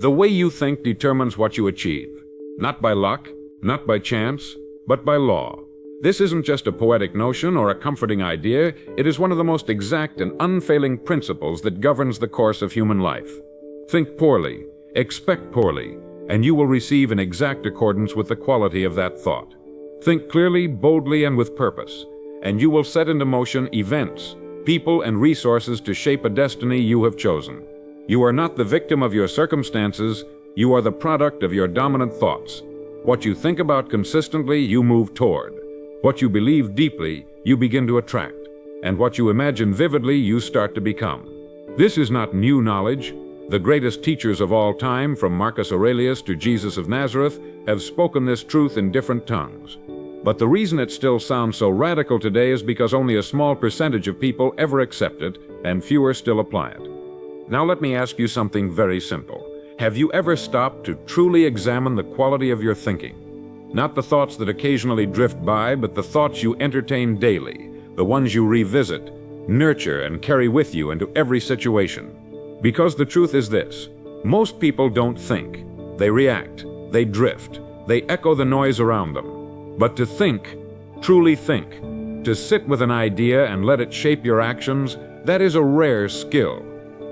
The way you think determines what you achieve. Not by luck, not by chance, but by law. This isn't just a poetic notion or a comforting idea, it is one of the most exact and unfailing principles that governs the course of human life. Think poorly, expect poorly, and you will receive in exact accordance with the quality of that thought. Think clearly, boldly, and with purpose, and you will set into motion events, people, and resources to shape a destiny you have chosen. You are not the victim of your circumstances, you are the product of your dominant thoughts. What you think about consistently, you move toward. What you believe deeply, you begin to attract. And what you imagine vividly, you start to become. This is not new knowledge. The greatest teachers of all time, from Marcus Aurelius to Jesus of Nazareth, have spoken this truth in different tongues. But the reason it still sounds so radical today is because only a small percentage of people ever accept it, and fewer still apply it. Now let me ask you something very simple. Have you ever stopped to truly examine the quality of your thinking? Not the thoughts that occasionally drift by, but the thoughts you entertain daily, the ones you revisit, nurture, and carry with you into every situation. Because the truth is this: most people don't think. They react, they drift, they echo the noise around them. But to think, truly think, to sit with an idea and let it shape your actions, that is a rare skill.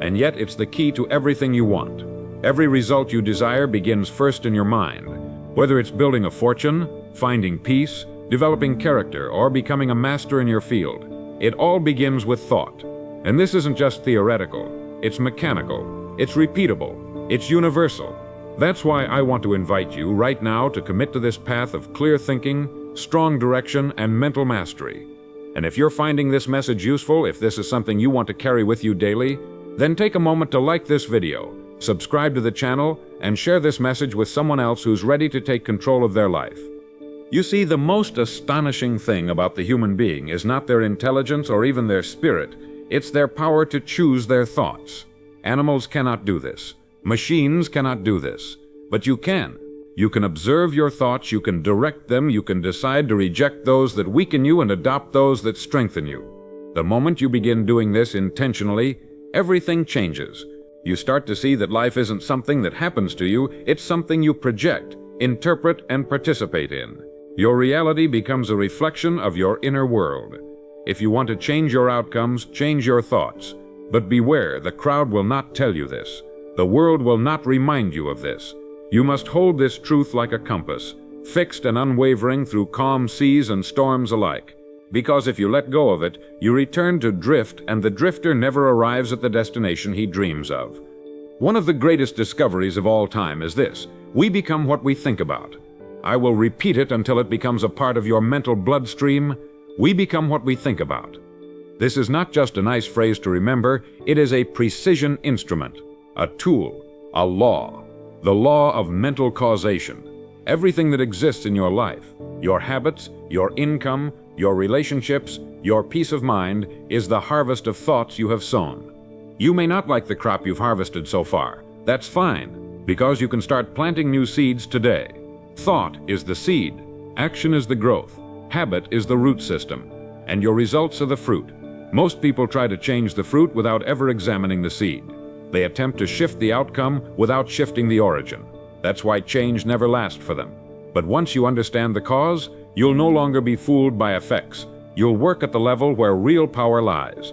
And yet it's the key to everything you want. Every result you desire begins first in your mind. Whether it's building a fortune, finding peace, developing character, or becoming a master in your field, it all begins with thought. And this isn't just theoretical, it's mechanical, it's repeatable, it's universal. That's why I want to invite you right now to commit to this path of clear thinking, strong direction, and mental mastery. And if you're finding this message useful, if this is something you want to carry with you daily, then take a moment to like this video, subscribe to the channel, and share this message with someone else who's ready to take control of their life. You see, the most astonishing thing about the human being is not their intelligence or even their spirit, it's their power to choose their thoughts. Animals cannot do this. Machines cannot do this. But you can. You can observe your thoughts, you can direct them, you can decide to reject those that weaken you and adopt those that strengthen you. The moment you begin doing this intentionally, everything changes. You start to see that life isn't something that happens to you, it's something you project, interpret, and participate in. Your reality becomes a reflection of your inner world. If you want to change your outcomes, change your thoughts. But beware, the crowd will not tell you this. The world will not remind you of this. You must hold this truth like a compass, fixed and unwavering through calm seas and storms alike. Because if you let go of it, you return to drift, and the drifter never arrives at the destination he dreams of. One of the greatest discoveries of all time is this: we become what we think about. I will repeat it until it becomes a part of your mental bloodstream. We become what we think about. This is not just a nice phrase to remember, it is a precision instrument, a tool, a law, the law of mental causation. Everything that exists in your life, your habits, your income, your relationships, your peace of mind, is the harvest of thoughts you have sown. You may not like the crop you've harvested so far. That's fine, because you can start planting new seeds today. Thought is the seed, action is the growth, habit is the root system, and your results are the fruit. Most people try to change the fruit without ever examining the seed. They attempt to shift the outcome without shifting the origin. That's why change never lasts for them. But once you understand the cause, you'll no longer be fooled by effects. You'll work at the level where real power lies.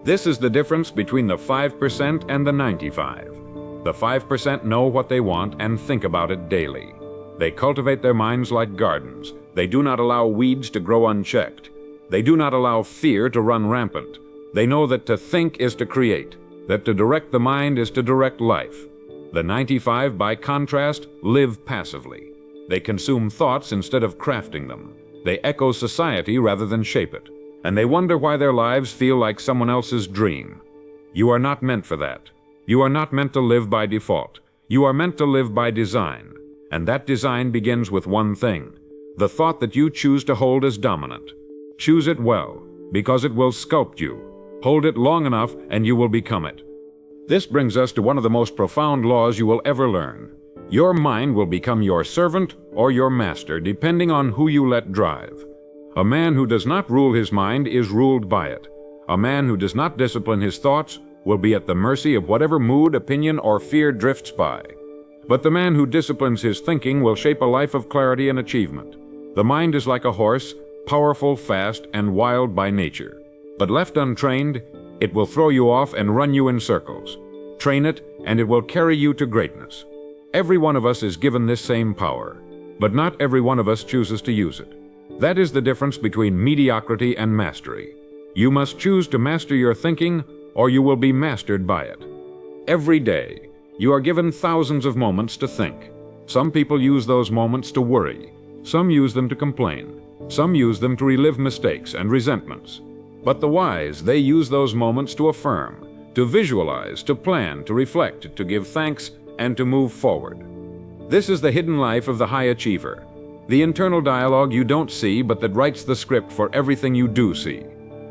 This is the difference between the 5% and the 95%. The 5% know what they want and think about it daily. They cultivate their minds like gardens. They do not allow weeds to grow unchecked. They do not allow fear to run rampant. They know that to think is to create, that to direct the mind is to direct life. The 95, by contrast, live passively. They consume thoughts instead of crafting them. They echo society rather than shape it. And they wonder why their lives feel like someone else's dream. You are not meant for that. You are not meant to live by default. You are meant to live by design. And that design begins with one thing: the thought that you choose to hold as dominant. Choose it well, because it will sculpt you. Hold it long enough and you will become it. This brings us to one of the most profound laws you will ever learn. Your mind will become your servant or your master, depending on who you let drive. A man who does not rule his mind is ruled by it. A man who does not discipline his thoughts will be at the mercy of whatever mood, opinion, or fear drifts by. But the man who disciplines his thinking will shape a life of clarity and achievement. The mind is like a horse, powerful, fast, and wild by nature. But left untrained, it will throw you off and run you in circles. Train it, and it will carry you to greatness. Every one of us is given this same power, but not every one of us chooses to use it. That is the difference between mediocrity and mastery. You must choose to master your thinking, or you will be mastered by it. Every day, you are given thousands of moments to think. Some people use those moments to worry. Some use them to complain. Some use them to relive mistakes and resentments. But the wise, they use those moments to affirm, to visualize, to plan, to reflect, to give thanks, and to move forward. This is the hidden life of the high achiever, the internal dialogue you don't see but that writes the script for everything you do see.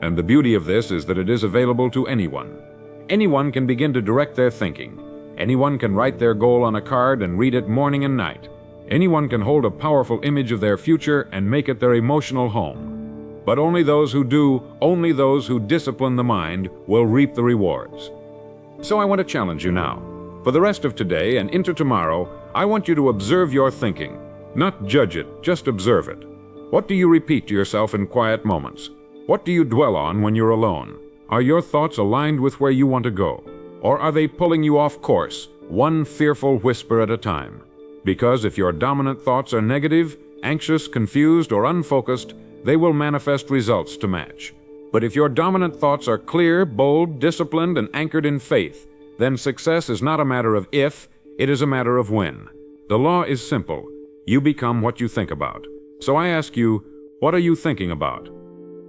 And the beauty of this is that it is available to anyone. Anyone can begin to direct their thinking. Anyone can write their goal on a card and read it morning and night. Anyone can hold a powerful image of their future and make it their emotional home. But only those who do, only those who discipline the mind will reap the rewards. So I want to challenge you now. For the rest of today and into tomorrow, I want you to observe your thinking. Not judge it, just observe it. What do you repeat to yourself in quiet moments? What do you dwell on when you're alone? Are your thoughts aligned with where you want to go? Or are they pulling you off course, one fearful whisper at a time? Because if your dominant thoughts are negative, anxious, confused, or unfocused, they will manifest results to match. But if your dominant thoughts are clear, bold, disciplined, and anchored in faith, then success is not a matter of if, it is a matter of when. The law is simple. You become what you think about. So I ask you, what are you thinking about?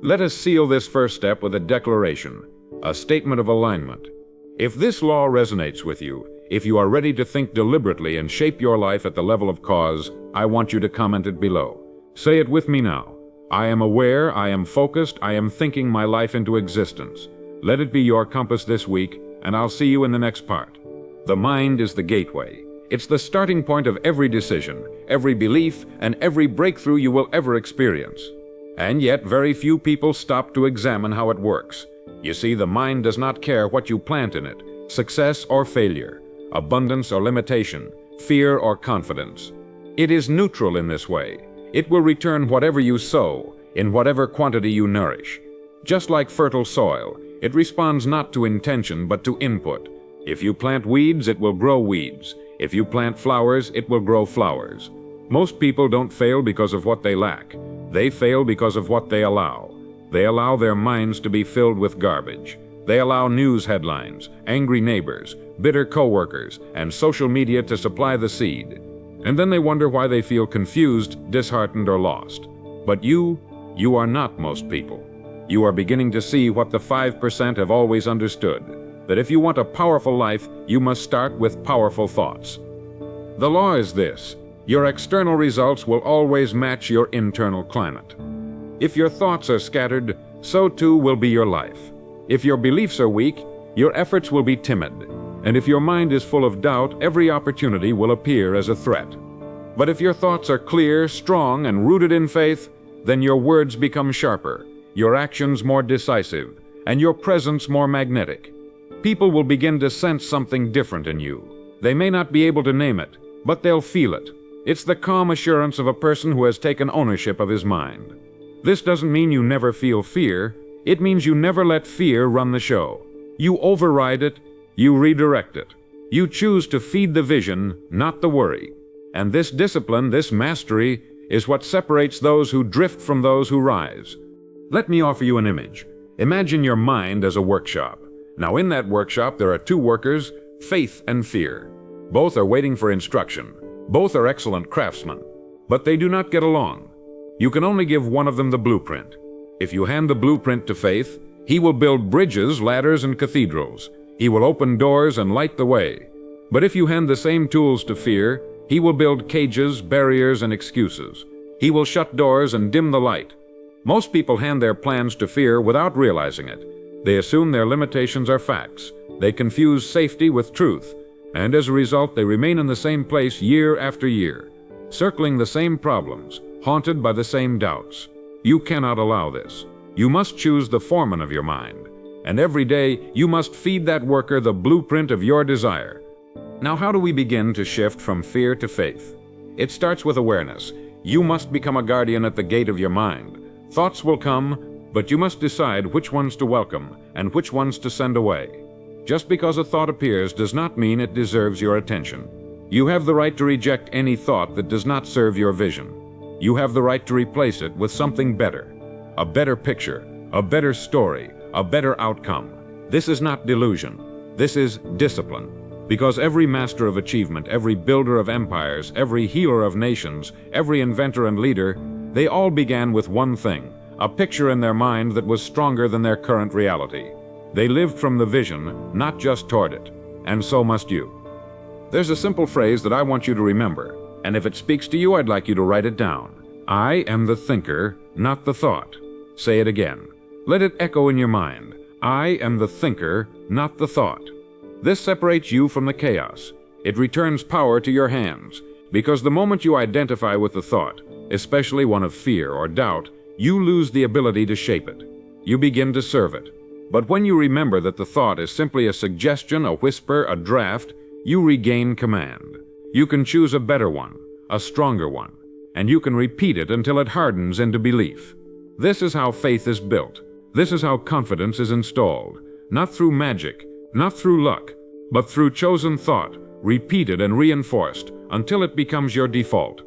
Let us seal this first step with a declaration, a statement of alignment. If this law resonates with you, if you are ready to think deliberately and shape your life at the level of cause, I want you to comment it below. Say it with me now. I am aware, I am focused, I am thinking my life into existence. Let it be your compass this week, and I'll see you in the next part. The mind is the gateway. It's the starting point of every decision, every belief, and every breakthrough you will ever experience. And yet, very few people stop to examine how it works. You see, the mind does not care what you plant in it, success or failure, abundance or limitation, fear or confidence. It is neutral in this way. It will return whatever you sow, in whatever quantity you nourish. Just like fertile soil, it responds not to intention but to input. If you plant weeds, it will grow weeds. If you plant flowers, it will grow flowers. Most people don't fail because of what they lack. They fail because of what they allow. They allow their minds to be filled with garbage. They allow news headlines, angry neighbors, bitter coworkers, and social media to supply the seed. And then they wonder why they feel confused, disheartened, or lost. But you are not most people. You are beginning to see what the 5% have always understood, that if you want a powerful life, you must start with powerful thoughts. The law is this: your external results will always match your internal climate. If your thoughts are scattered, so too will be your life. If your beliefs are weak, your efforts will be timid. And if your mind is full of doubt, every opportunity will appear as a threat. But if your thoughts are clear, strong, and rooted in faith, then your words become sharper, your actions more decisive, and your presence more magnetic. People will begin to sense something different in you. They may not be able to name it, but they'll feel it. It's the calm assurance of a person who has taken ownership of his mind. This doesn't mean you never feel fear. It means you never let fear run the show. You override it, you redirect it. You choose to feed the vision, not the worry. And this discipline, this mastery, is what separates those who drift from those who rise. Let me offer you an image. Imagine your mind as a workshop. Now in that workshop there are two workers, faith and fear. Both are waiting for instruction. Both are excellent craftsmen. But they do not get along. You can only give one of them the blueprint. If you hand the blueprint to faith, he will build bridges, ladders, and cathedrals. He will open doors and light the way. But if you hand the same tools to fear, he will build cages, barriers, and excuses. He will shut doors and dim the light. Most people hand their plans to fear without realizing it. They assume their limitations are facts. They confuse safety with truth. And as a result, they remain in the same place year after year, circling the same problems, haunted by the same doubts. You cannot allow this. You must choose the foreman of your mind. And every day, you must feed that worker the blueprint of your desire. Now, how do we begin to shift from fear to faith? It starts with awareness. You must become a guardian at the gate of your mind. Thoughts will come, but you must decide which ones to welcome and which ones to send away. Just because a thought appears does not mean it deserves your attention. You have the right to reject any thought that does not serve your vision. You have the right to replace it with something better. A better picture, a better story, a better outcome. This is not delusion. This is discipline. Because every master of achievement, every builder of empires, every healer of nations, every inventor and leader, they all began with one thing, a picture in their mind that was stronger than their current reality. They lived from the vision, not just toward it. And so must you. There's a simple phrase that I want you to remember, and if it speaks to you, I'd like you to write it down. I am the thinker, not the thought. Say it again. Let it echo in your mind. I am the thinker, not the thought. This separates you from the chaos. It returns power to your hands, because the moment you identify with the thought, especially one of fear or doubt, you lose the ability to shape it. You begin to serve it. But when you remember that the thought is simply a suggestion, a whisper, a draft, you regain command. You can choose a better one, a stronger one, and you can repeat it until it hardens into belief. This is how faith is built. This is how confidence is installed. Not through magic, not through luck, but through chosen thought, repeated and reinforced until it becomes your default.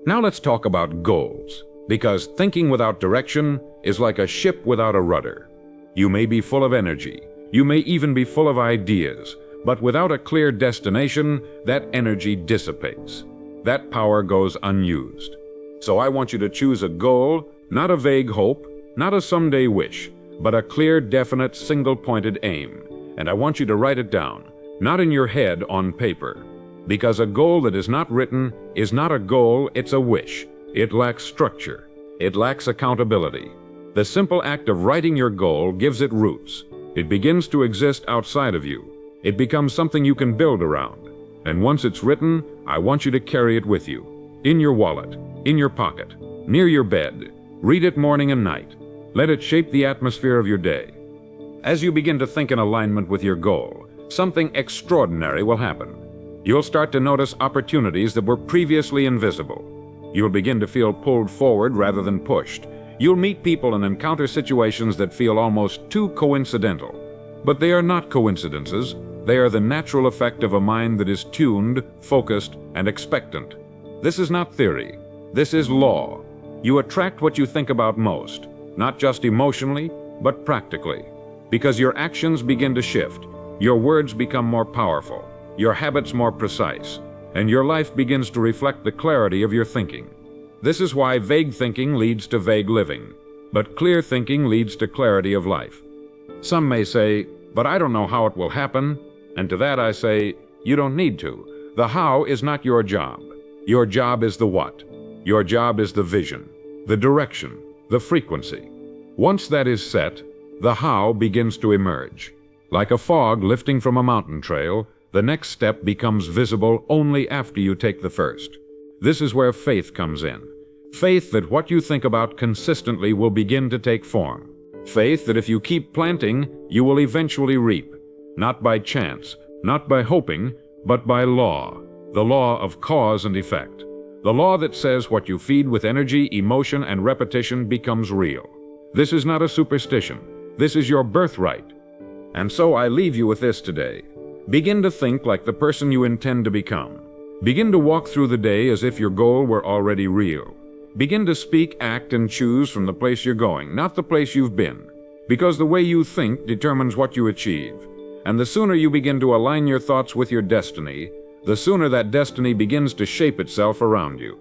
Now let's talk about goals, because thinking without direction is like a ship without a rudder. You may be full of energy, you may even be full of ideas, but without a clear destination, that energy dissipates. That power goes unused. So I want you to choose a goal, not a vague hope, not a someday wish, but a clear, definite, single-pointed aim. And I want you to write it down, not in your head, on paper. Because a goal that is not written is not a goal, it's a wish. It lacks structure. It lacks accountability. The simple act of writing your goal gives it roots. It begins to exist outside of you. It becomes something you can build around. And once it's written, I want you to carry it with you. In your wallet, in your pocket, near your bed. Read it morning and night. Let it shape the atmosphere of your day. As you begin to think in alignment with your goal, something extraordinary will happen. You'll start to notice opportunities that were previously invisible. You'll begin to feel pulled forward rather than pushed. You'll meet people and encounter situations that feel almost too coincidental. But they are not coincidences. They are the natural effect of a mind that is tuned, focused, and expectant. This is not theory. This is law. You attract what you think about most, not just emotionally, but practically. Because your actions begin to shift, your words become more powerful, your habits more precise, and your life begins to reflect the clarity of your thinking. This is why vague thinking leads to vague living, but clear thinking leads to clarity of life. Some may say, but I don't know how it will happen, and to that I say, you don't need to. The how is not your job. Your job is the what. Your job is the vision, the direction, the frequency. Once that is set, the how begins to emerge. Like a fog lifting from a mountain trail, the next step becomes visible only after you take the first. This is where faith comes in. Faith that what you think about consistently will begin to take form. Faith that if you keep planting, you will eventually reap. Not by chance, not by hoping, but by law. The law of cause and effect. The law that says what you feed with energy, emotion, and repetition becomes real. This is not a superstition. This is your birthright. And so I leave you with this today. Begin to think like the person you intend to become. Begin to walk through the day as if your goal were already real. Begin to speak, act, and choose from the place you're going, not the place you've been. Because the way you think determines what you achieve. And the sooner you begin to align your thoughts with your destiny, the sooner that destiny begins to shape itself around you.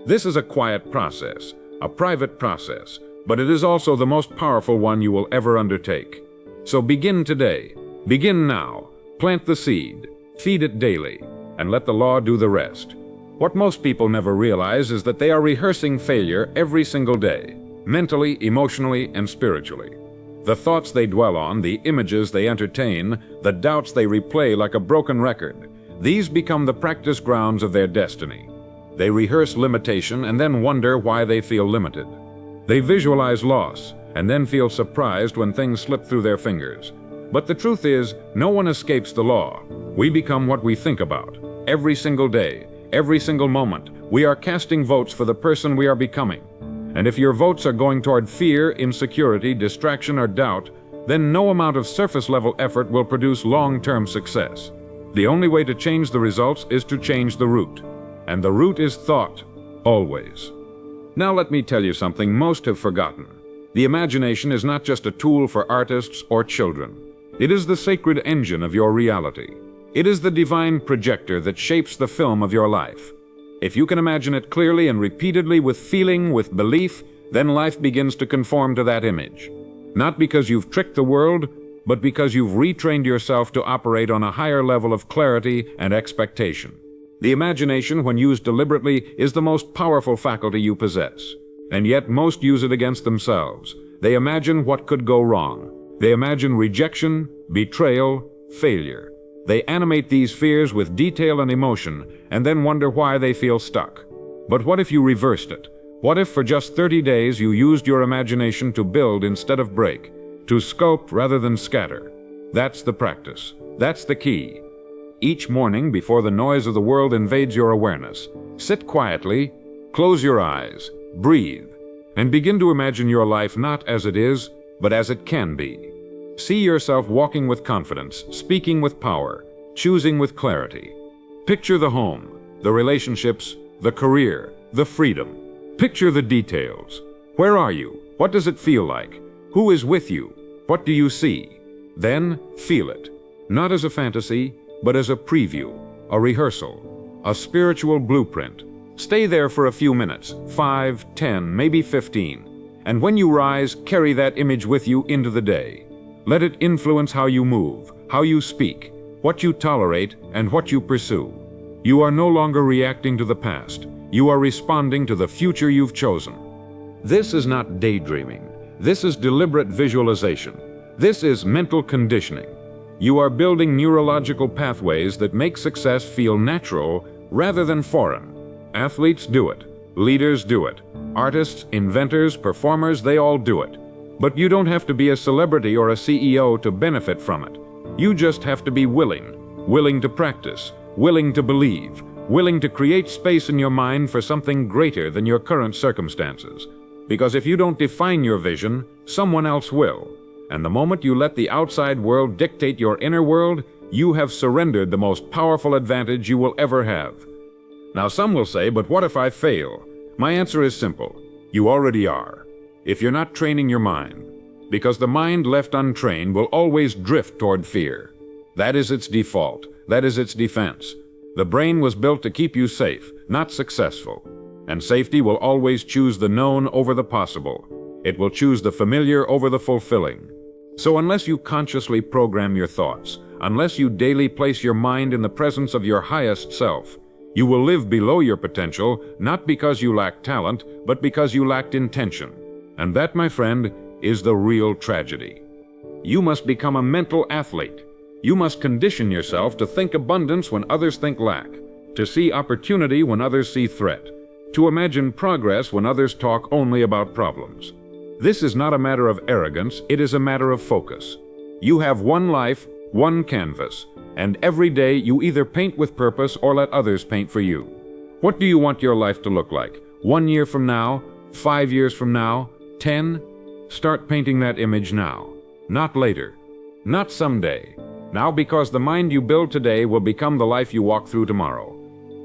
This is a quiet process, a private process, but it is also the most powerful one you will ever undertake. So begin today. Begin now. Plant the seed. Feed it daily. And let the law do the rest. What most people never realize is that they are rehearsing failure every single day, mentally, emotionally, and spiritually. The thoughts they dwell on, the images they entertain, the doubts they replay like a broken record, these become the practice grounds of their destiny. They rehearse limitation and then wonder why they feel limited. They visualize loss and then feel surprised when things slip through their fingers. But the truth is, no one escapes the law. We become what we think about. Every single day, every single moment, we are casting votes for the person we are becoming. And if your votes are going toward fear, insecurity, distraction, or doubt, then no amount of surface-level effort will produce long-term success. The only way to change the results is to change the root. And the root is thought, always. Now let me tell you something most have forgotten. The imagination is not just a tool for artists or children. It is the sacred engine of your reality. It is the divine projector that shapes the film of your life. If you can imagine it clearly and repeatedly with feeling, with belief, then life begins to conform to that image. Not because you've tricked the world, but because you've retrained yourself to operate on a higher level of clarity and expectation. The imagination, when used deliberately, is the most powerful faculty you possess. And yet most use it against themselves. They imagine what could go wrong. They imagine rejection, betrayal, failure. They animate these fears with detail and emotion, and then wonder why they feel stuck. But what if you reversed it? What if for just 30 days you used your imagination to build instead of break, to sculpt rather than scatter? That's the practice. That's the key. Each morning, before the noise of the world invades your awareness, sit quietly, close your eyes, breathe, and begin to imagine your life not as it is, but as it can be. See yourself walking with confidence, speaking with power, choosing with clarity. Picture the home, the relationships, the career, the freedom. Picture the details. Where are you? What does it feel like? Who is with you? What do you see? Then feel it, not as a fantasy, but as a preview, a rehearsal, a spiritual blueprint. Stay there for a few minutes, 5, 10, maybe 15. And when you rise, carry that image with you into the day. Let it influence how you move, how you speak, what you tolerate, and what you pursue. You are no longer reacting to the past. You are responding to the future you've chosen. This is not daydreaming. This is deliberate visualization. This is mental conditioning. You are building neurological pathways that make success feel natural rather than foreign. Athletes do it. Leaders do it. Artists, inventors, performers, they all do it. But you don't have to be a celebrity or a CEO to benefit from it. You just have to be willing to practice, willing to believe, willing to create space in your mind for something greater than your current circumstances. Because if you don't define your vision, someone else will. And the moment you let the outside world dictate your inner world, you have surrendered the most powerful advantage you will ever have. Now some will say, but what if I fail? My answer is simple. You already are. If you're not training your mind. Because the mind left untrained will always drift toward fear. That is its default. That is its defense. The brain was built to keep you safe, not successful. And safety will always choose the known over the possible. It will choose the familiar over the fulfilling. So unless you consciously program your thoughts, unless you daily place your mind in the presence of your highest self, you will live below your potential, not because you lack talent, but because you lacked intention. And that, my friend, is the real tragedy. You must become a mental athlete. You must condition yourself to think abundance when others think lack, to see opportunity when others see threat, to imagine progress when others talk only about problems. This is not a matter of arrogance, it is a matter of focus. You have one life, one canvas, and every day you either paint with purpose or let others paint for you. What do you want your life to look like? 1 year from now? 5 years from now? 10? Start painting that image now. Not later. Not someday. Now, because the mind you build today will become the life you walk through tomorrow.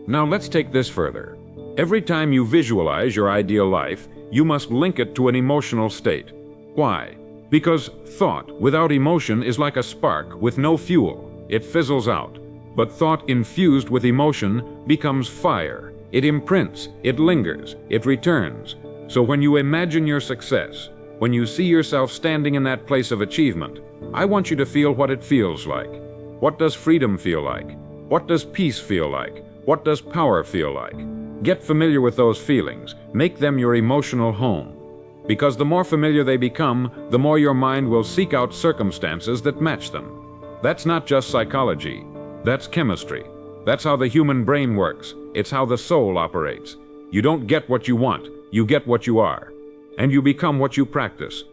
Now let's take this further. Every time you visualize your ideal life, you must link it to an emotional state. Why? Because thought without emotion is like a spark with no fuel. It fizzles out. But thought infused with emotion becomes fire. It imprints, it lingers, it returns. So when you imagine your success, when you see yourself standing in that place of achievement, I want you to feel what it feels like. What does freedom feel like? What does peace feel like? What does power feel like? Get familiar with those feelings. Make them your emotional home. Because the more familiar they become, the more your mind will seek out circumstances that match them. That's not just psychology. That's chemistry. That's how the human brain works. It's how the soul operates. You don't get what you want. You get what you are. And you become what you practice.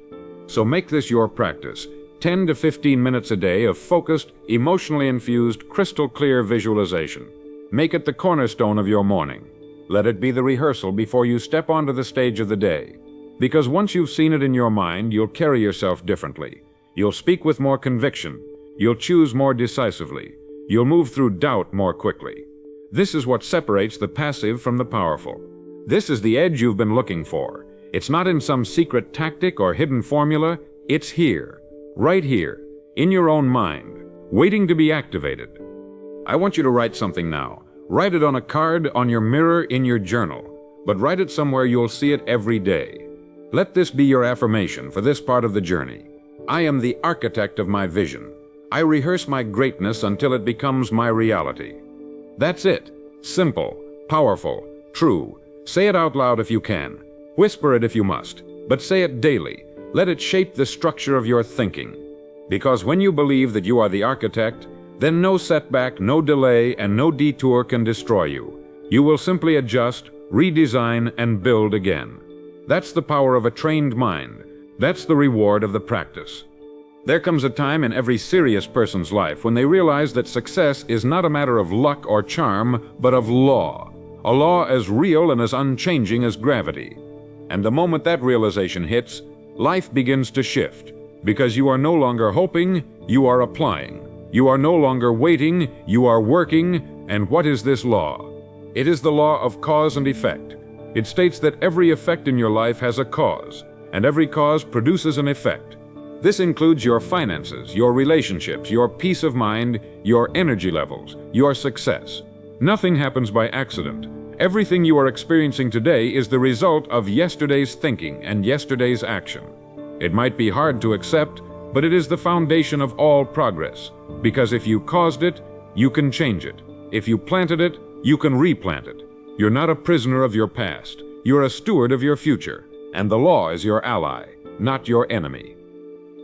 So make this your practice. 10 to 15 minutes a day of focused, emotionally infused, crystal clear visualization. Make it the cornerstone of your morning. Let it be the rehearsal before you step onto the stage of the day. Because once you've seen it in your mind, you'll carry yourself differently. You'll speak with more conviction. You'll choose more decisively. You'll move through doubt more quickly. This is what separates the passive from the powerful. This is the edge you've been looking for. It's not in some secret tactic or hidden formula. It's here, right here, in your own mind, waiting to be activated. I want you to write something now. Write it on a card, on your mirror, in your journal. But write it somewhere you'll see it every day. Let this be your affirmation for this part of the journey. I am the architect of my vision. I rehearse my greatness until it becomes my reality. That's it. Simple, powerful, true. Say it out loud if you can. Whisper it if you must. But say it daily. Let it shape the structure of your thinking. Because when you believe that you are the architect, then no setback, no delay, and no detour can destroy you. You will simply adjust, redesign, and build again. That's the power of a trained mind. That's the reward of the practice. There comes a time in every serious person's life when they realize that success is not a matter of luck or charm, but of law. A law as real and as unchanging as gravity. And the moment that realization hits, life begins to shift. Because you are no longer hoping, you are applying. You are no longer waiting, you are working. And what is this law? It is the law of cause and effect. It states that every effect in your life has a cause, and every cause produces an effect. This includes your finances, your relationships, your peace of mind, your energy levels, your success. Nothing happens by accident. Everything you are experiencing today is the result of yesterday's thinking and yesterday's action. It might be hard to accept, but it is the foundation of all progress. Because if you caused it, you can change it. If you planted it, you can replant it. You're not a prisoner of your past. You're a steward of your future. And the law is your ally, not your enemy.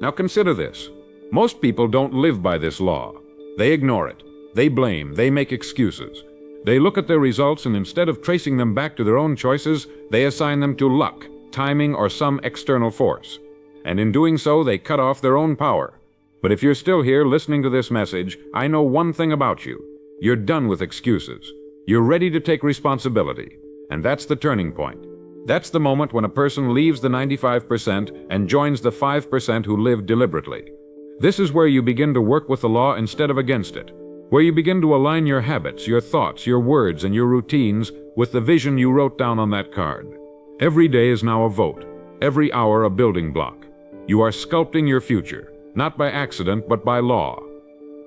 Now consider this. Most people don't live by this law. They ignore it. They blame. They make excuses. They look at their results and instead of tracing them back to their own choices, they assign them to luck, timing, or some external force. And in doing so, they cut off their own power. But if you're still here listening to this message, I know one thing about you. You're done with excuses. You're ready to take responsibility. And that's the turning point. That's the moment when a person leaves the 95% and joins the 5% who live deliberately. This is where you begin to work with the law instead of against it. Where you begin to align your habits, your thoughts, your words, and your routines with the vision you wrote down on that card. Every day is now a vote. Every hour a building block. You are sculpting your future, not by accident, but by law.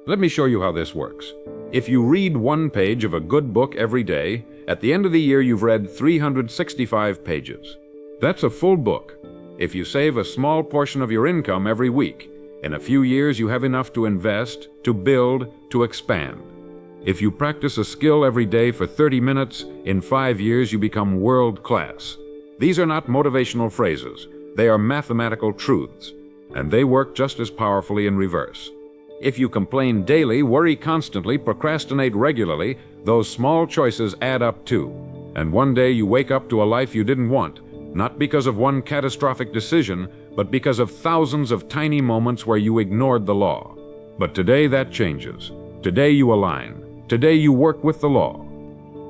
Let me show you how this works. If you read one page of a good book every day, at the end of the year you've read 365 pages. That's a full book. If you save a small portion of your income every week, in a few years you have enough to invest, to build, to expand. If you practice a skill every day for 30 minutes, in 5 years you become world class. These are not motivational phrases. They are mathematical truths, and they work just as powerfully in reverse. If you complain daily, worry constantly, procrastinate regularly, those small choices add up too. And one day you wake up to a life you didn't want, not because of one catastrophic decision, but because of thousands of tiny moments where you ignored the law. But today that changes. Today you align. Today you work with the law.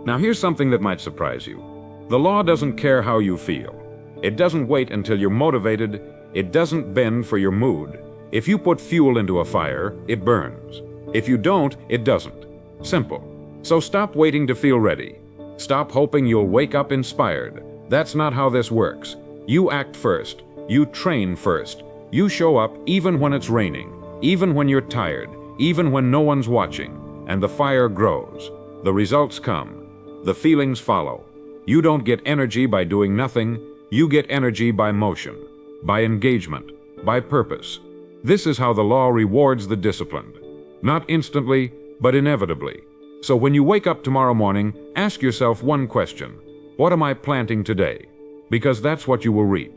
Now here's something that might surprise you. The law doesn't care how you feel. It doesn't wait until you're motivated. It doesn't bend for your mood. If you put fuel into a fire, it burns. If you don't, it doesn't. Simple. So stop waiting to feel ready. Stop hoping you'll wake up inspired. That's not how this works. You act first. You train first. You show up even when it's raining, even when you're tired, even when no one's watching. And the fire grows. The results come. The feelings follow. You don't get energy by doing nothing. You get energy by motion, by engagement, by purpose. This is how the law rewards the disciplined. Not instantly, but inevitably. So when you wake up tomorrow morning, ask yourself one question. What am I planting today? Because that's what you will reap.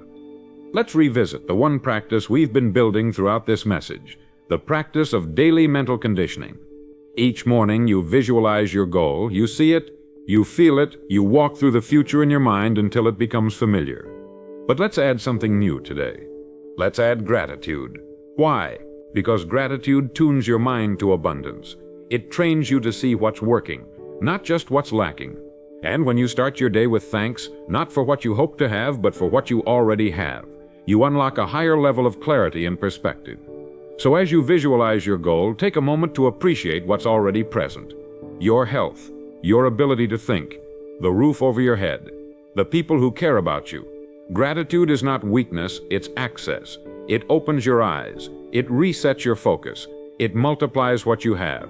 Let's revisit the one practice we've been building throughout this message, the practice of daily mental conditioning. Each morning you visualize your goal, you see it, you feel it, you walk through the future in your mind until it becomes familiar. But let's add something new today. Let's add gratitude. Why? Because gratitude tunes your mind to abundance. It trains you to see what's working, not just what's lacking. And when you start your day with thanks, not for what you hope to have, but for what you already have, you unlock a higher level of clarity and perspective. So as you visualize your goal, take a moment to appreciate what's already present. Your health, your ability to think, the roof over your head, the people who care about you. Gratitude is not weakness, it's access. It opens your eyes. It resets your focus. It multiplies what you have.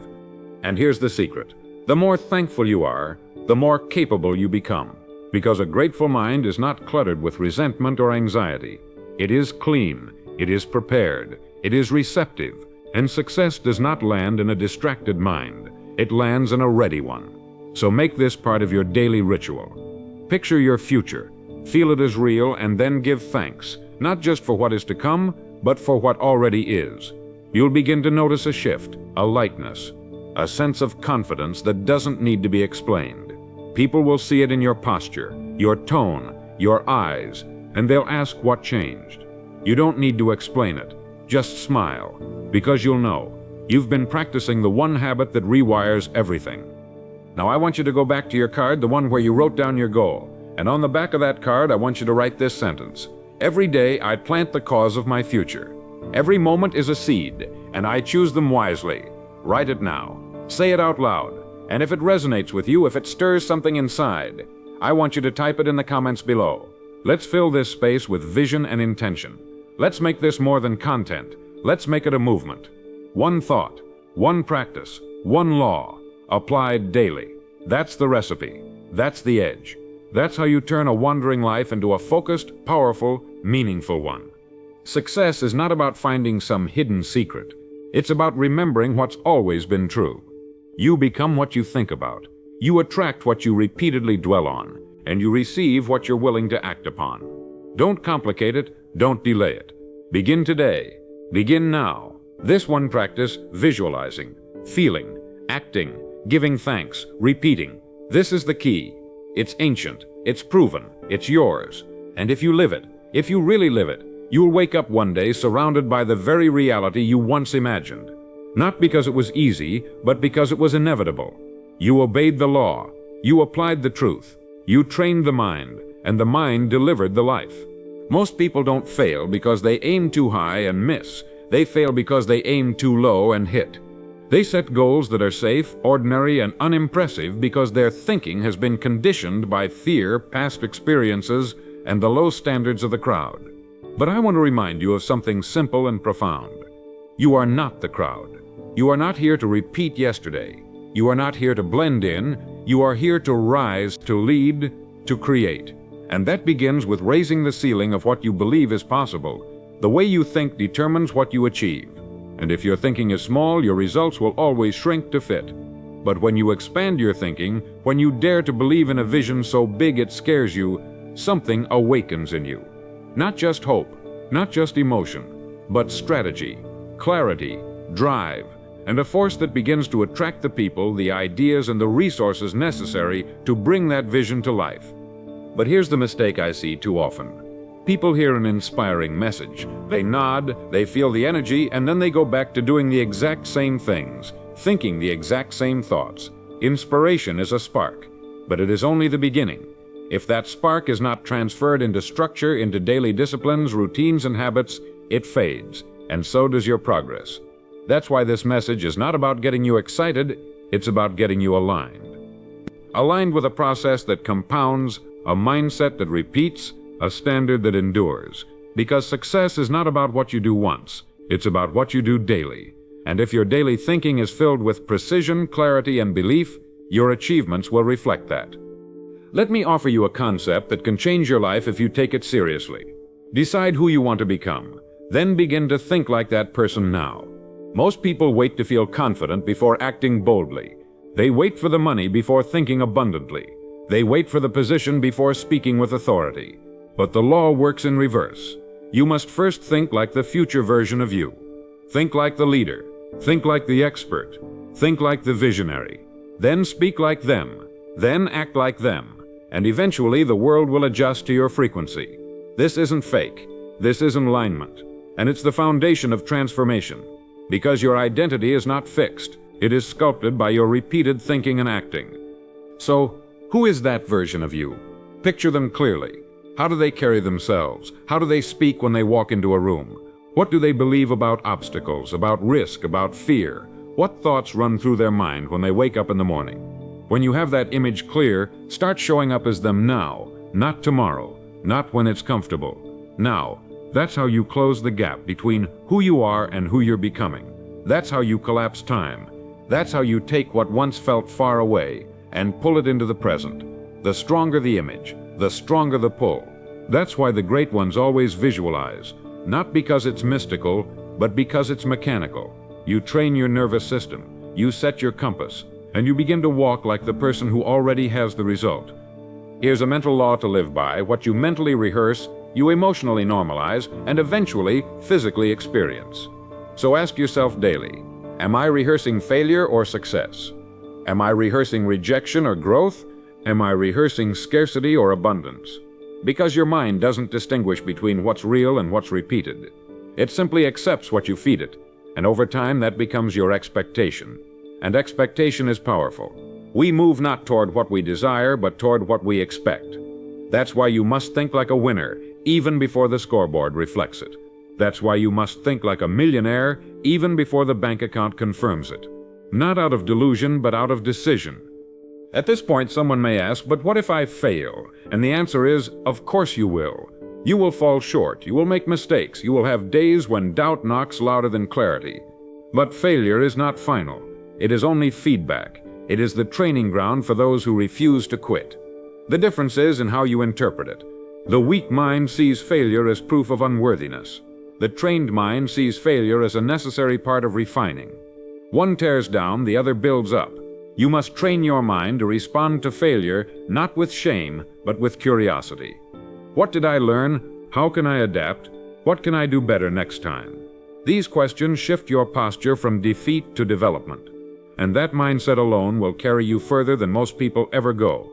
And here's the secret. The more thankful you are, the more capable you become. Because a grateful mind is not cluttered with resentment or anxiety. It is clean. It is prepared. It is receptive. And success does not land in a distracted mind. It lands in a ready one. So make this part of your daily ritual. Picture your future. Feel it as real, and then give thanks, not just for what is to come, but for what already is. You'll begin to notice a shift, a lightness, a sense of confidence that doesn't need to be explained. People will see it in your posture, your tone, your eyes, and they'll ask what changed. You don't need to explain it. Just smile, because you'll know. You've been practicing the one habit that rewires everything. Now I want you to go back to your card, the one where you wrote down your goal. And on the back of that card, I want you to write this sentence. Every day, I plant the cause of my future. Every moment is a seed, and I choose them wisely. Write it now. Say it out loud. And if it resonates with you, if it stirs something inside, I want you to type it in the comments below. Let's fill this space with vision and intention. Let's make this more than content. Let's make it a movement. One thought, one practice, one law, applied daily. That's the recipe. That's the edge. That's how you turn a wandering life into a focused, powerful, meaningful one. Success is not about finding some hidden secret. It's about remembering what's always been true. You become what you think about. You attract what you repeatedly dwell on, and you receive what you're willing to act upon. Don't complicate it, don't delay it. Begin today. Begin now. This one practice, visualizing, feeling, acting, giving thanks, repeating. This is the key. It's ancient, it's proven, it's yours. And if you live it, if you really live it, you'll wake up one day surrounded by the very reality you once imagined. Not because it was easy, but because it was inevitable. You obeyed the law, you applied the truth, you trained the mind, and the mind delivered the life. Most people don't fail because they aim too high and miss. They fail because they aim too low and hit. They set goals that are safe, ordinary, and unimpressive because their thinking has been conditioned by fear, past experiences, and the low standards of the crowd. But I want to remind you of something simple and profound. You are not the crowd. You are not here to repeat yesterday. You are not here to blend in. You are here to rise, to lead, to create. And that begins with raising the ceiling of what you believe is possible. The way you think determines what you achieve. And if your thinking is small, your results will always shrink to fit. But when you expand your thinking, when you dare to believe in a vision so big it scares you, something awakens in you. Not just hope, not just emotion, but strategy, clarity, drive, and a force that begins to attract the people, the ideas, and the resources necessary to bring that vision to life. But here's the mistake I see too often. People hear an inspiring message. They nod, they feel the energy, and then they go back to doing the exact same things, thinking the exact same thoughts. Inspiration is a spark, but it is only the beginning. If that spark is not transferred into structure, into daily disciplines, routines, and habits, it fades, and so does your progress. That's why this message is not about getting you excited, it's about getting you aligned. Aligned with a process that compounds, a mindset that repeats, a standard that endures. Because success is not about what you do once, it's about what you do daily. And if your daily thinking is filled with precision, clarity, and belief, your achievements will reflect that. Let me offer you a concept that can change your life if you take it seriously. Decide who you want to become. Then begin to think like that person now. Most people wait to feel confident before acting boldly. They wait for the money before thinking abundantly. They wait for the position before speaking with authority. But the law works in reverse. You must first think like the future version of you. Think like the leader. Think like the expert. Think like the visionary. Then speak like them. Then act like them. And eventually the world will adjust to your frequency. This isn't fake. This is alignment. And it's the foundation of transformation. Because your identity is not fixed. It is sculpted by your repeated thinking and acting. So, who is that version of you? Picture them clearly. How do they carry themselves? How do they speak when they walk into a room? What do they believe about obstacles, about risk, about fear? What thoughts run through their mind when they wake up in the morning? When you have that image clear, start showing up as them now, not tomorrow, not when it's comfortable. Now, that's how you close the gap between who you are and who you're becoming. That's how you collapse time. That's how you take what once felt far away and pull it into the present. The stronger the image, the stronger the pull. That's why the great ones always visualize, not because it's mystical, but because it's mechanical. You train your nervous system, you set your compass, and you begin to walk like the person who already has the result. Here's a mental law to live by. What you mentally rehearse, you emotionally normalize, and eventually physically experience. So ask yourself daily, am I rehearsing failure or success? Am I rehearsing rejection or growth? Am I rehearsing scarcity or abundance? Because your mind doesn't distinguish between what's real and what's repeated. It simply accepts what you feed it, and over time that becomes your expectation. And expectation is powerful. We move not toward what we desire, but toward what we expect. That's why you must think like a winner, even before the scoreboard reflects it. That's why you must think like a millionaire, even before the bank account confirms it. Not out of delusion, but out of decision. At this point, someone may ask, but what if I fail? And the answer is, of course you will. You will fall short, you will make mistakes, you will have days when doubt knocks louder than clarity. But failure is not final. It is only feedback. It is the training ground for those who refuse to quit. The difference is in how you interpret it. The weak mind sees failure as proof of unworthiness. The trained mind sees failure as a necessary part of refining. One tears down, the other builds up. You must train your mind to respond to failure not with shame, but with curiosity. What did I learn? How can I adapt? What can I do better next time? These questions shift your posture from defeat to development. And that mindset alone will carry you further than most people ever go.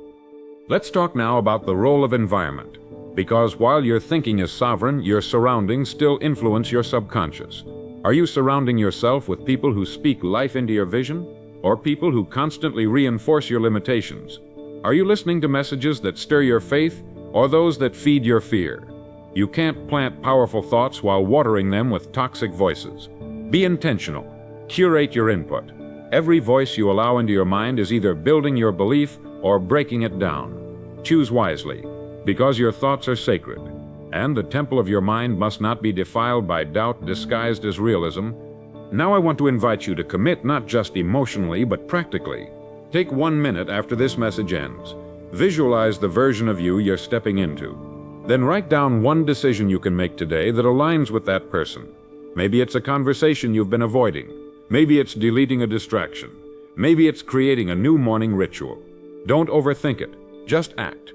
Let's talk now about the role of environment. Because while your thinking is sovereign, your surroundings still influence your subconscious. Are you surrounding yourself with people who speak life into your vision? Or people who constantly reinforce your limitations? Are you listening to messages that stir your faith, or those that feed your fear? You can't plant powerful thoughts while watering them with toxic voices. Be intentional. Curate your input. Every voice you allow into your mind is either building your belief or breaking it down. Choose wisely, because your thoughts are sacred, and the temple of your mind must not be defiled by doubt disguised as realism. Now I want to invite you to commit not just emotionally, but practically. Take 1 minute after this message ends. Visualize the version of you you're stepping into. Then write down one decision you can make today that aligns with that person. Maybe it's a conversation you've been avoiding. Maybe it's deleting a distraction. Maybe it's creating a new morning ritual. Don't overthink it. Just act.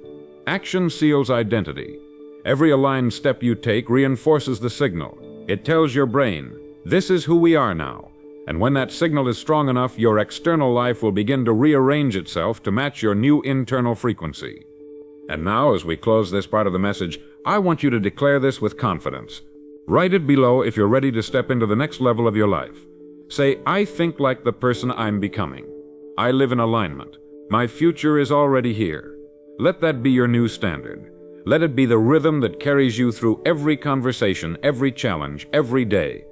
Action seals identity. Every aligned step you take reinforces the signal. It tells your brain, this is who we are now. And when that signal is strong enough, your external life will begin to rearrange itself to match your new internal frequency. And now, as we close this part of the message, I want you to declare this with confidence. Write it below if you're ready to step into the next level of your life. Say, I think like the person I'm becoming. I live in alignment. My future is already here. Let that be your new standard. Let it be the rhythm that carries you through every conversation, every challenge, every day.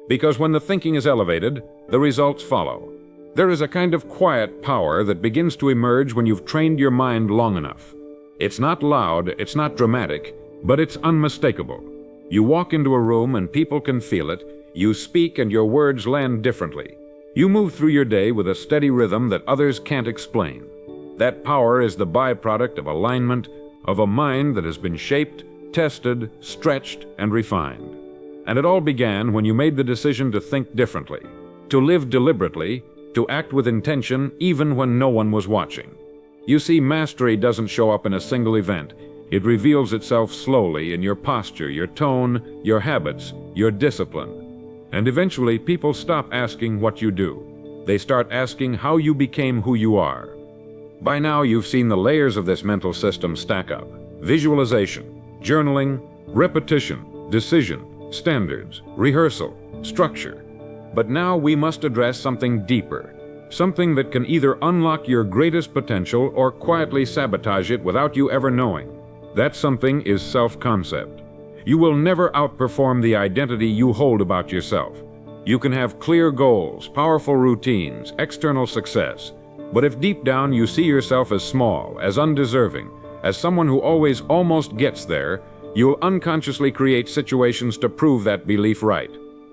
Because when the thinking is elevated, the results follow. There is a kind of quiet power that begins to emerge when you've trained your mind long enough. It's not loud, it's not dramatic, but it's unmistakable. You walk into a room and people can feel it. You speak and your words land differently. You move through your day with a steady rhythm that others can't explain. That power is the byproduct of alignment, of a mind that has been shaped, tested, stretched, and refined. And it all began when you made the decision to think differently, to live deliberately, to act with intention even when no one was watching. You see, mastery doesn't show up in a single event. It reveals itself slowly in your posture, your tone, your habits, your discipline. And eventually, people stop asking what you do. They start asking how you became who you are. By now, you've seen the layers of this mental system stack up. Visualization, journaling, repetition, decision, standards, rehearsal, structure. But now we must address something deeper, something that can either unlock your greatest potential or quietly sabotage it without you ever knowing. That something is self-concept. You will never outperform the identity you hold about yourself. You can have clear goals, powerful routines, external success, but if deep down you see yourself as small, as undeserving, as someone who always almost gets there, you'll unconsciously create situations to prove that belief right.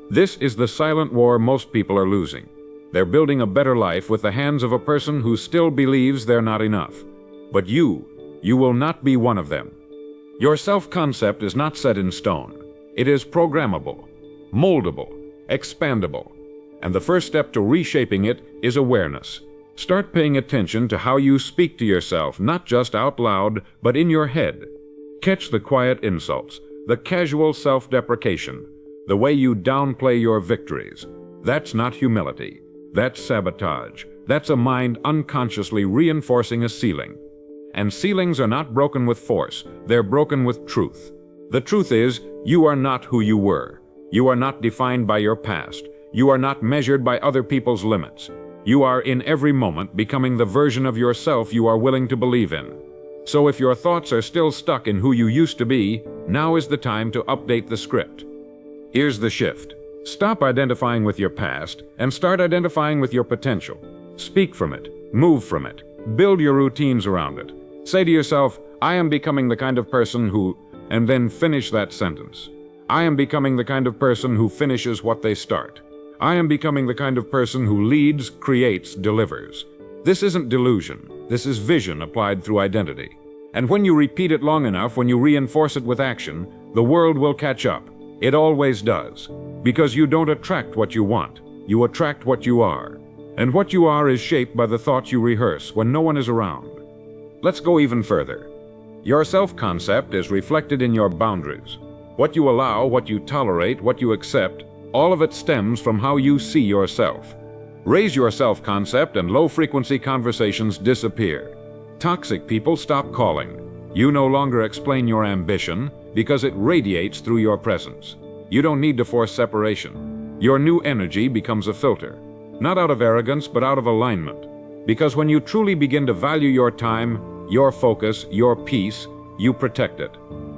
This is the silent war most people are losing. They're building a better life with the hands of a person who still believes they're not enough. But you will not be one of them. Your self-concept is not set in stone. It is programmable, moldable, expandable. And the first step to reshaping it is awareness. Start paying attention to how you speak to yourself, not just out loud, but in your head. Catch the quiet insults, the casual self-deprecation, the way you downplay your victories. That's not humility. That's sabotage. That's a mind unconsciously reinforcing a ceiling. And ceilings are not broken with force. They're broken with truth. The truth is, you are not who you were. You are not defined by your past. You are not measured by other people's limits. You are in every moment becoming the version of yourself you are willing to believe in. So if your thoughts are still stuck in who you used to be, now is the time to update the script. Here's the shift. Stop identifying with your past and start identifying with your potential. Speak from it, move from it, build your routines around it. Say to yourself, I am becoming the kind of person who, and then finish that sentence. I am becoming the kind of person who finishes what they start. I am becoming the kind of person who leads, creates, delivers. This isn't delusion. This is vision applied through identity. And when you repeat it long enough, when you reinforce it with action, the world will catch up. It always does. Because you don't attract what you want. You attract what you are. And what you are is shaped by the thoughts you rehearse when no one is around. Let's go even further. Your self-concept is reflected in your boundaries. What you allow, what you tolerate, what you accept, all of it stems from how you see yourself. Raise your self-concept and low-frequency conversations disappear. Toxic people stop calling. You no longer explain your ambition because it radiates through your presence. You don't need to force separation. Your new energy becomes a filter, not out of arrogance but out of alignment. Because when you truly begin to value your time, your focus, your peace, you protect it.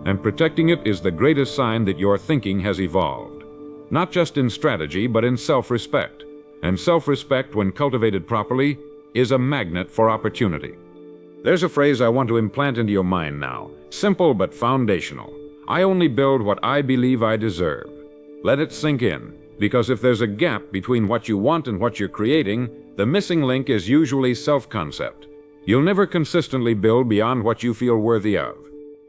And protecting it is the greatest sign that your thinking has evolved. Not just in strategy, but in self-respect. And self-respect, when cultivated properly, is a magnet for opportunity. There's a phrase I want to implant into your mind now. Simple but foundational. I only build what I believe I deserve. Let it sink in, because if there's a gap between what you want and what you're creating, the missing link is usually self-concept. You'll never consistently build beyond what you feel worthy of.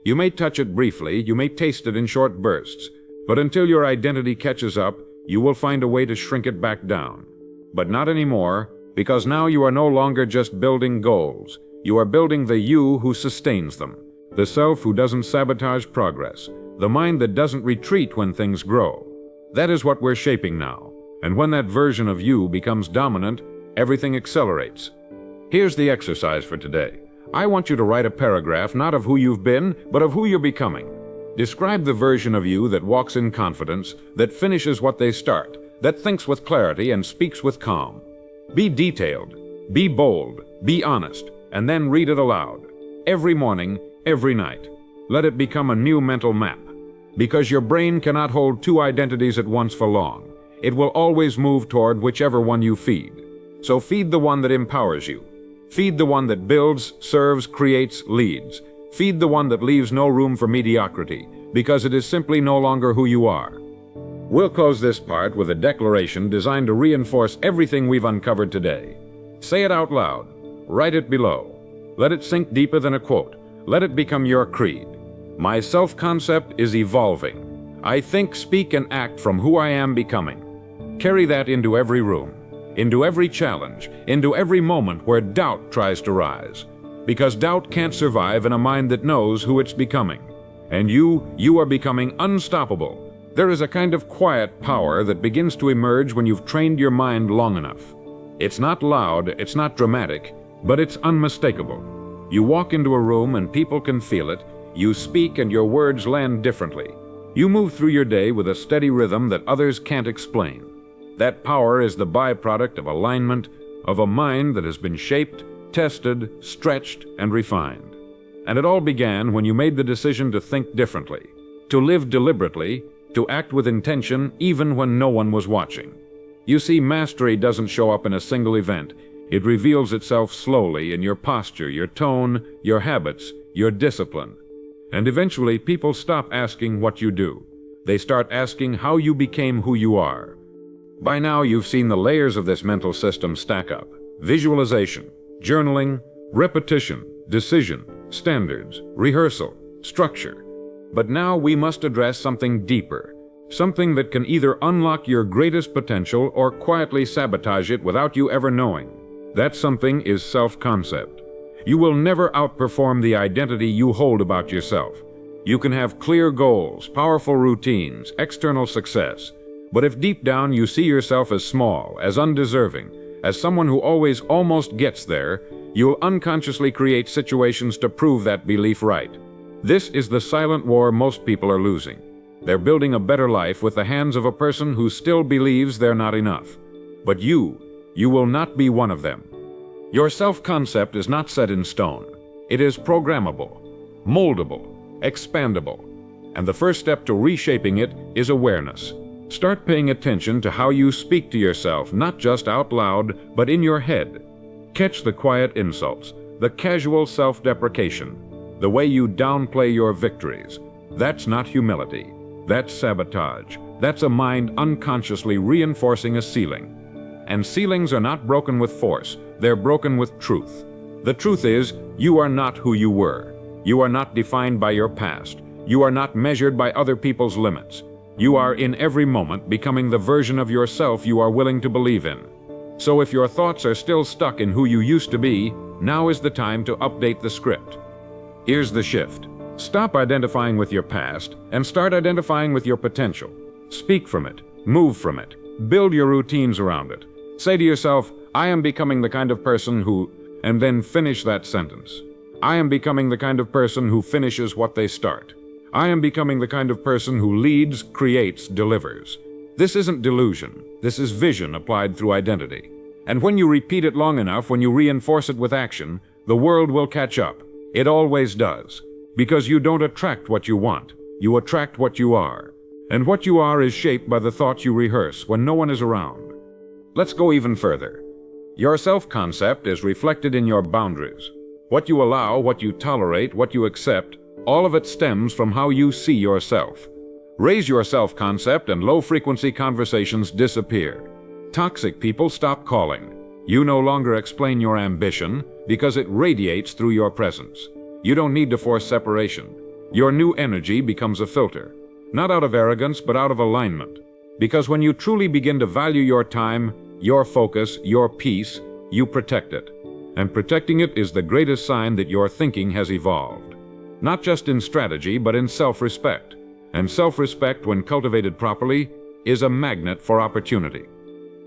You may touch it briefly, you may taste it in short bursts, but until your identity catches up, you will find a way to shrink it back down. But not anymore, because now you are no longer just building goals. You are building the you who sustains them, the self who doesn't sabotage progress, the mind that doesn't retreat when things grow. That is what we're shaping now, and when that version of you becomes dominant, everything accelerates. Here's the exercise for today. I want you to write a paragraph not of who you've been, but of who you're becoming. Describe the version of you that walks in confidence, that finishes what they start, that thinks with clarity and speaks with calm. Be detailed, be bold, be honest, and then read it aloud. Every morning, every night. Let it become a new mental map. Because your brain cannot hold two identities at once for long. It will always move toward whichever one you feed. So feed the one that empowers you. Feed the one that builds, serves, creates, leads. Feed the one that leaves no room for mediocrity, because it is simply no longer who you are. We'll close this part with a declaration designed to reinforce everything we've uncovered today. Say it out loud. Write it below. Let it sink deeper than a quote. Let it become your creed. My self-concept is evolving. I think, speak, and act from who I am becoming. Carry that into every room, into every challenge, into every moment where doubt tries to rise. Because doubt can't survive in a mind that knows who it's becoming. And you are becoming unstoppable. There is a kind of quiet power that begins to emerge when you've trained your mind long enough. It's not loud, it's not dramatic, but it's unmistakable. You walk into a room and people can feel it. You speak and your words land differently. You move through your day with a steady rhythm that others can't explain. That power is the byproduct of alignment, of a mind that has been shaped, tested, stretched, and refined. And it all began when you made the decision to think differently, to live deliberately, to act with intention even when no one was watching. You see, mastery doesn't show up in a single event. It reveals itself slowly in your posture, your tone, your habits, your discipline. And eventually, people stop asking what you do. They start asking how you became who you are. By now, you've seen the layers of this mental system stack up: visualization, journaling, repetition, decision, standards, rehearsal, structure. But now we must address something deeper, something that can either unlock your greatest potential or quietly sabotage it without you ever knowing. That something is self-concept. You will never outperform the identity you hold about yourself. You can have clear goals, powerful routines, external success, but if deep down you see yourself as small, as undeserving, as someone who always almost gets there, you'll unconsciously create situations to prove that belief right. This is the silent war most people are losing. They're building a better life with the hands of a person who still believes they're not enough. But you will not be one of them. Your self-concept is not set in stone. It is programmable, moldable, expandable. And the first step to reshaping it is awareness. Start paying attention to how you speak to yourself, not just out loud, but in your head. Catch the quiet insults, the casual self-deprecation, the way you downplay your victories. That's not humility. That's sabotage. That's a mind unconsciously reinforcing a ceiling. And ceilings are not broken with force. They're broken with truth. The truth is, you are not who you were. You are not defined by your past. You are not measured by other people's limits. You are in every moment becoming the version of yourself you are willing to believe in. So if your thoughts are still stuck in who you used to be, now is the time to update the script. Here's the shift. Stop identifying with your past and start identifying with your potential. Speak from it. Move from it. Build your routines around it. Say to yourself, I am becoming the kind of person who, and then finish that sentence. I am becoming the kind of person who finishes what they start. I am becoming the kind of person who leads, creates, delivers. This isn't delusion. This is vision applied through identity. And when you repeat it long enough, when you reinforce it with action, the world will catch up. It always does. Because you don't attract what you want. You attract what you are. And what you are is shaped by the thoughts you rehearse when no one is around. Let's go even further. Your self-concept is reflected in your boundaries. What you allow, what you tolerate, what you accept, all of it stems from how you see yourself. Raise your self-concept and low-frequency conversations disappear. Toxic people stop calling. You no longer explain your ambition because it radiates through your presence. You don't need to force separation. Your new energy becomes a filter. Not out of arrogance, but out of alignment. Because when you truly begin to value your time, your focus, your peace, you protect it. And protecting it is the greatest sign that your thinking has evolved. Not just in strategy, but in self-respect. And self-respect, when cultivated properly, is a magnet for opportunity.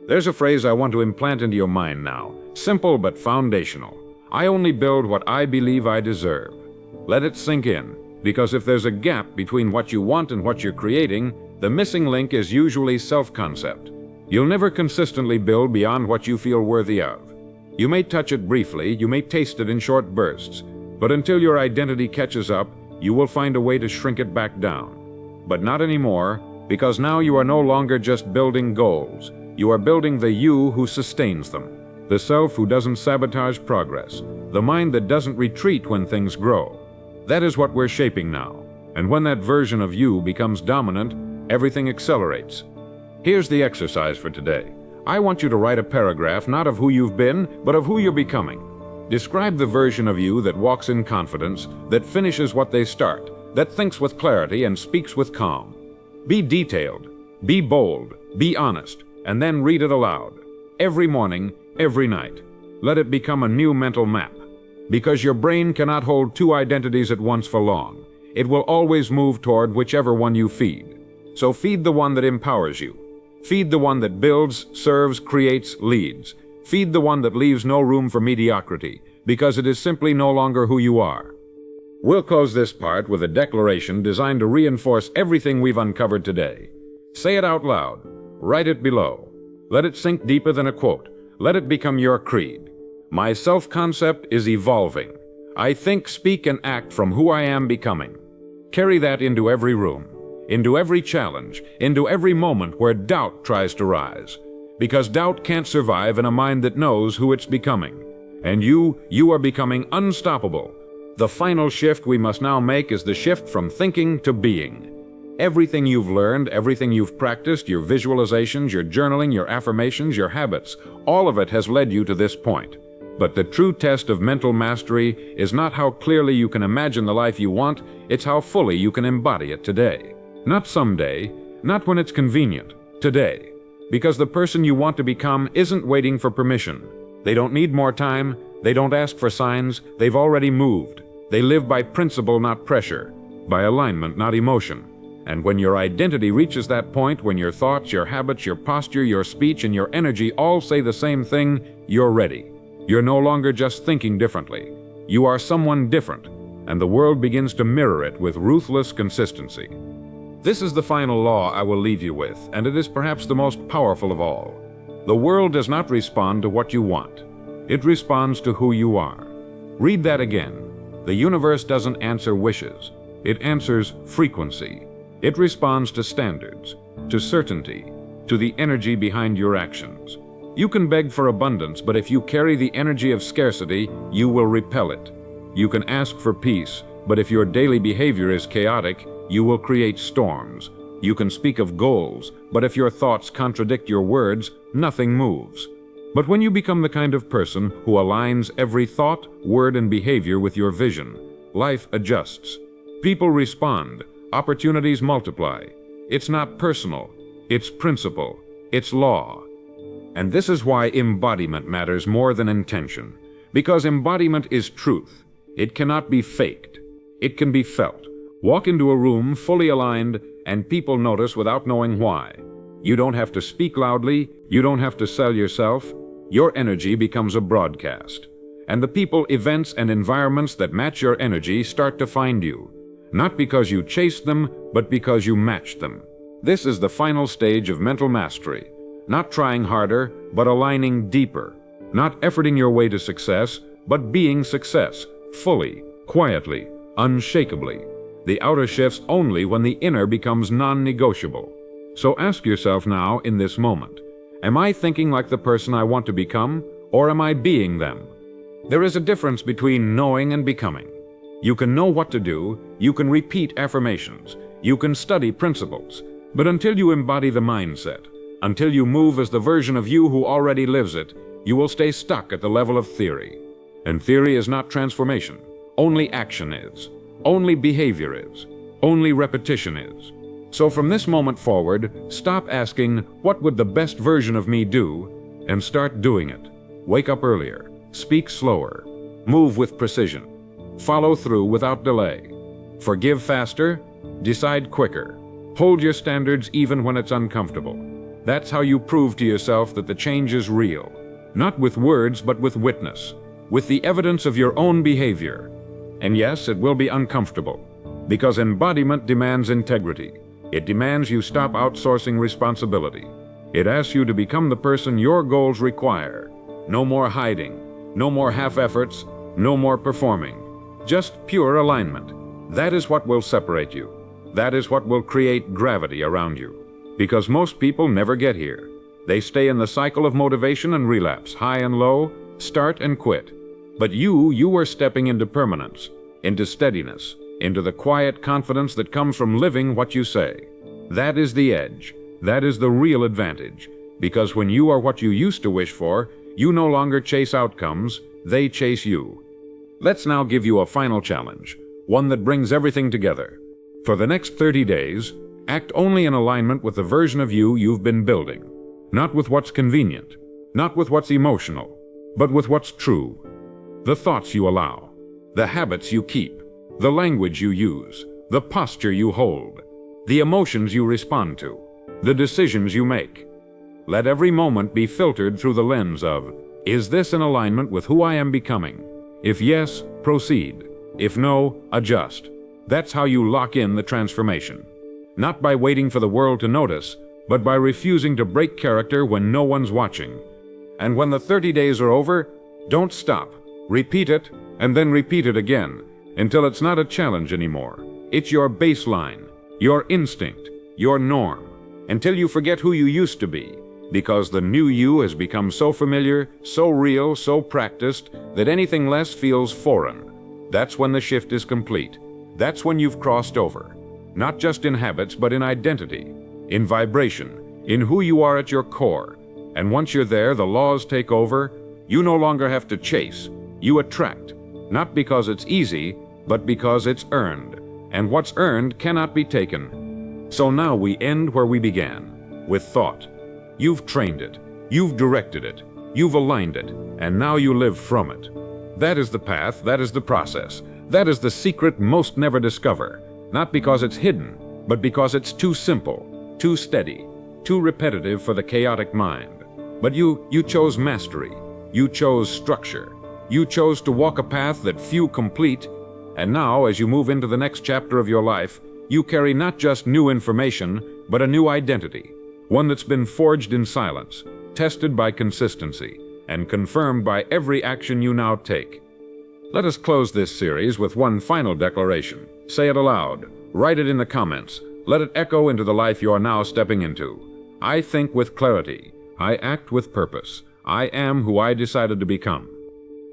There's a phrase I want to implant into your mind now. Simple but foundational. I only build what I believe I deserve. Let it sink in, because if there's a gap between what you want and what you're creating, the missing link is usually self-concept. You'll never consistently build beyond what you feel worthy of. You may touch it briefly, you may taste it in short bursts, but until your identity catches up, you will find a way to shrink it back down. But not anymore, because now you are no longer just building goals. You are building the you who sustains them. The self who doesn't sabotage progress. The mind that doesn't retreat when things grow. That is what we're shaping now. And when that version of you becomes dominant, everything accelerates. Here's the exercise for today. I want you to write a paragraph not of who you've been, but of who you're becoming. Describe the version of you that walks in confidence, that finishes what they start, that thinks with clarity and speaks with calm. Be detailed, be bold, be honest, and then read it aloud. Every morning, every night. Let it become a new mental map. Because your brain cannot hold two identities at once for long. It will always move toward whichever one you feed. So feed the one that empowers you. Feed the one that builds, serves, creates, leads. Feed the one that leaves no room for mediocrity, because it is simply no longer who you are. We'll close this part with a declaration designed to reinforce everything we've uncovered today. Say it out loud. Write it below. Let it sink deeper than a quote. Let it become your creed. My self-concept is evolving. I think, speak, and act from who I am becoming. Carry that into every room, into every challenge, into every moment where doubt tries to rise. Because doubt can't survive in a mind that knows who it's becoming. And you are becoming unstoppable. The final shift we must now make is the shift from thinking to being. Everything you've learned, everything you've practiced, your visualizations, your journaling, your affirmations, your habits, all of it has led you to this point. But the true test of mental mastery is not how clearly you can imagine the life you want, it's how fully you can embody it today. Not someday, not when it's convenient, today. Because the person you want to become isn't waiting for permission. They don't need more time, they don't ask for signs, they've already moved. They live by principle, not pressure, by alignment, not emotion. And when your identity reaches that point, when your thoughts, your habits, your posture, your speech, and your energy all say the same thing, you're ready. You're no longer just thinking differently. You are someone different, and the world begins to mirror it with ruthless consistency. This is the final law I will leave you with, and it is perhaps the most powerful of all. The world does not respond to what you want. It responds to who you are. Read that again. The universe doesn't answer wishes. It answers frequency. It responds to standards, to certainty, to the energy behind your actions. You can beg for abundance, but if you carry the energy of scarcity, you will repel it. You can ask for peace, but if your daily behavior is chaotic, you will create storms. You can speak of goals, but if your thoughts contradict your words, nothing moves. But when you become the kind of person who aligns every thought, word, and behavior with your vision, life adjusts. People respond. Opportunities multiply. It's not personal. It's principle. It's law. And this is why embodiment matters more than intention. Because embodiment is truth. It cannot be faked. It can be felt. Walk into a room fully aligned, and people notice without knowing why. You don't have to speak loudly. You don't have to sell yourself. Your energy becomes a broadcast. And the people, events, and environments that match your energy start to find you. Not because you chased them, but because you matched them. This is the final stage of mental mastery. Not trying harder, but aligning deeper. Not efforting your way to success, but being success, fully, quietly, unshakably. The outer shifts only when the inner becomes non-negotiable. So ask yourself now in this moment, am I thinking like the person I want to become, or am I being them? There is a difference between knowing and becoming. You can know what to do, you can repeat affirmations, you can study principles, but until you embody the mindset, until you move as the version of you who already lives it, you will stay stuck at the level of theory. And theory is not transformation. Only action is. Only behavior is. Only repetition is. So from this moment forward, stop asking, what would the best version of me do? And start doing it. Wake up earlier. Speak slower. Move with precision. Follow through without delay. Forgive faster. Decide quicker. Hold your standards even when it's uncomfortable. That's how you prove to yourself that the change is real. Not with words, but with witness. With the evidence of your own behavior. And yes, it will be uncomfortable. Because embodiment demands integrity. It demands you stop outsourcing responsibility. It asks you to become the person your goals require. No more hiding. No more half efforts. No more performing. Just pure alignment. That is what will separate you. That is what will create gravity around you. Because most people never get here. They stay in the cycle of motivation and relapse, high and low, start and quit. But you are stepping into permanence, into steadiness, into the quiet confidence that comes from living what you say. That is the edge. That is the real advantage. Because when you are what you used to wish for, you no longer chase outcomes, they chase you. Let's now give you a final challenge, one that brings everything together. For the next 30 days, act only in alignment with the version of you you've been building. Not with what's convenient, not with what's emotional, but with what's true. The thoughts you allow, the habits you keep, the language you use, the posture you hold, the emotions you respond to, the decisions you make. Let every moment be filtered through the lens of, is this in alignment with who I am becoming? If yes, proceed. If no, adjust. That's how you lock in the transformation. Not by waiting for the world to notice, but by refusing to break character when no one's watching. And when the 30 days are over, don't stop. Repeat it, and then repeat it again, until it's not a challenge anymore. It's your baseline, your instinct, your norm, until you forget who you used to be, because the new you has become so familiar, so real, so practiced, that anything less feels foreign. That's when the shift is complete. That's when you've crossed over, not just in habits, but in identity, in vibration, in who you are at your core. And once you're there, the laws take over. You no longer have to chase. You attract, not because it's easy, but because it's earned. And what's earned cannot be taken. So now we end where we began, with thought. You've trained it, you've directed it, you've aligned it, and now you live from it. That is the path, that is the process, that is the secret most never discover, not because it's hidden, but because it's too simple, too steady, too repetitive for the chaotic mind. But you chose mastery, you chose structure, you chose to walk a path that few complete, and now, as you move into the next chapter of your life, you carry not just new information, but a new identity, one that's been forged in silence, tested by consistency, and confirmed by every action you now take. Let us close this series with one final declaration. Say it aloud, write it in the comments, let it echo into the life you are now stepping into. I think with clarity, I act with purpose, I am who I decided to become.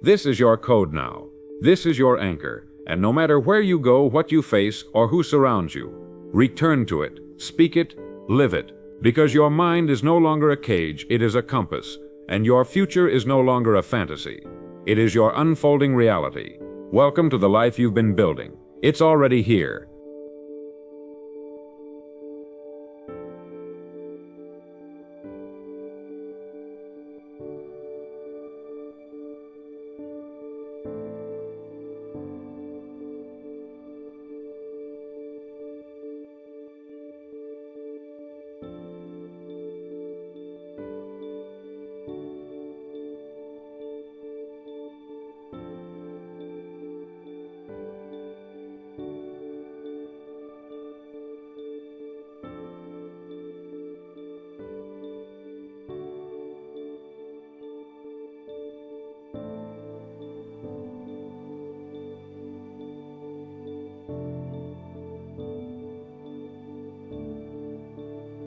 This is your code now, this is your anchor, and no matter where you go, what you face, or who surrounds you, return to it, speak it, live it, because your mind is no longer a cage, it is a compass, and your future is no longer a fantasy. It is your unfolding reality. Welcome to the life you've been building. It's already here.